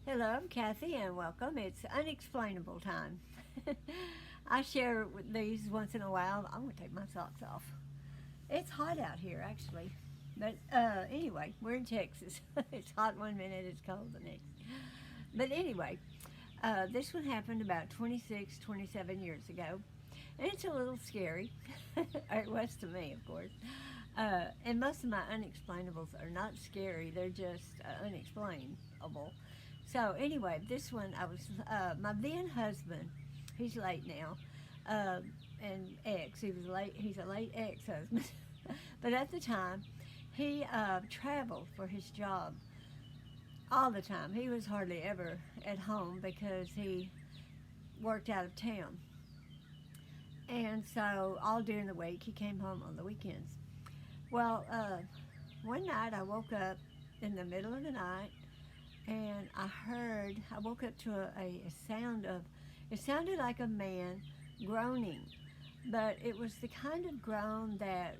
Hello, I'm Kathy, and welcome. It's Unexplainable time. I share these once in a while. I'm going to take my socks off. It's hot out here, actually. But anyway, we're in Texas. It's hot one minute, it's cold the next. But anyway, this one happened about 26, 27 years ago. And it's a little scary. It was to me, of course. And most of my unexplainables are not scary, they're just unexplainable. So anyway, this one I was my then husband. He's late now, and ex. He was late. He's a late ex-husband, but at the time, he traveled for his job all the time. He was hardly ever at home because he worked out of town, and so all during the week he came home on the weekends. Well, one night I woke up in the middle of the night and I woke up to a sound of, it sounded like a man groaning, but it was the kind of groan that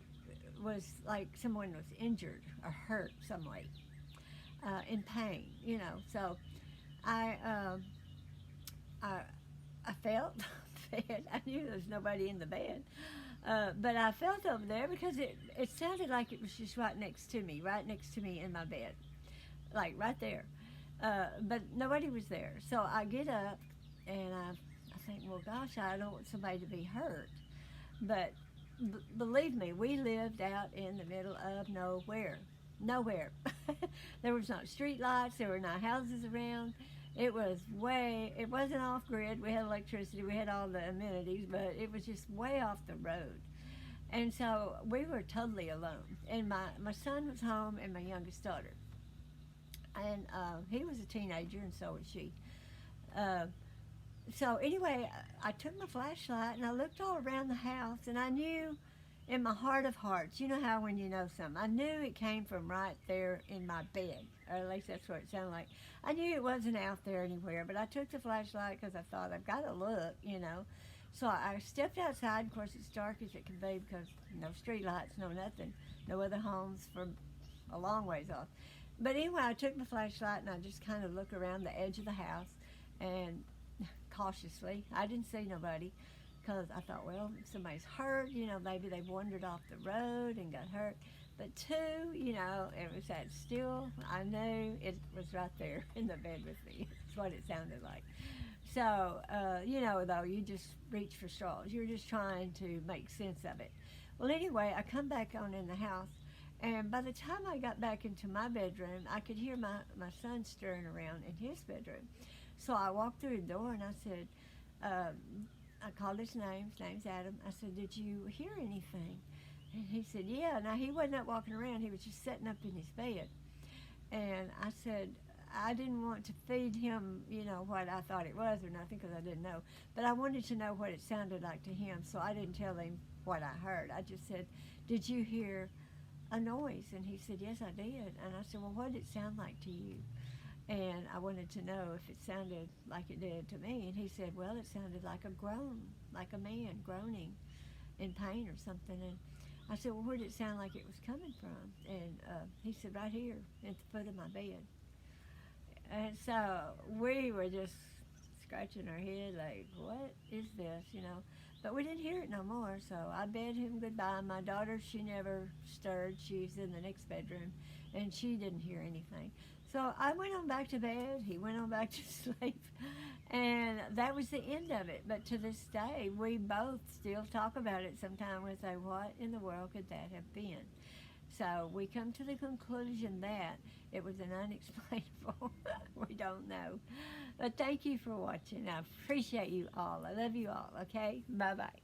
was like someone was injured or hurt some way, in pain, So I, I, I felt bed. I knew there was nobody in the bed, but I felt over there because it sounded like it was just right next to me in my bed, like right there. But nobody was there. So I get up and I think, well, gosh, I don't want somebody to be hurt. But believe me, we lived out in the middle of nowhere. Nowhere. There was not street lights. There were no houses around. It wasn't off grid. We had electricity. We had all the amenities, but it was just way off the road. And so we were totally alone. And my son was home and my youngest daughter. And he was a teenager, and so was she. Uh, so anyway, I took my flashlight and I looked all around the house, and I knew in my heart of hearts, you know how when you know something, I knew it came from right there in my bed, or at least that's what it sounded like. I knew it wasn't out there anywhere, but I took the flashlight because I thought I've got to look. So I stepped outside. Of course, it's dark as it can be because no street lights, no nothing, no other homes for a long ways off. But anyway, I took my flashlight and I just kind of looked around the edge of the house, and cautiously, I didn't see nobody because I thought, well, if somebody's hurt, maybe they wandered off the road and got hurt. But two, it was that still, I knew it was right there in the bed with me. That's what it sounded like. So, though, you just reach for straws. You're just trying to make sense of it. Well, anyway, I come back on in the house, and by the time I got back into my bedroom, I could hear my son stirring around in his bedroom. So I walked through the door and I said, I called his name. His name's Adam. I said, did you hear anything? And he said, yeah. Now, he wasn't up walking around. He was just sitting up in his bed. And I said, I didn't want to feed him, what I thought it was or nothing because I didn't know. But I wanted to know what it sounded like to him, so I didn't tell him what I heard. I just said, did you hear a noise? And he said, yes, I did. And I said, well, what did it sound like to you? And I wanted to know if it sounded like it did to me. And he said, well, it sounded like a groan, like a man groaning in pain or something. And I said, well, where did it sound like it was coming from? And he said, right here at the foot of my bed. And so we were just scratching our head like, what is this? But we didn't hear it no more, so I bade him goodbye. My daughter, she never stirred. She's in the next bedroom, and she didn't hear anything. So I went on back to bed. He went on back to sleep, and that was the end of it. But to this day, we both still talk about it. Sometimes we say, what in the world could that have been? So we come to the conclusion that it was an unexplainable. We don't know. But thank you for watching. I appreciate you all. I love you all. Okay? Bye-bye.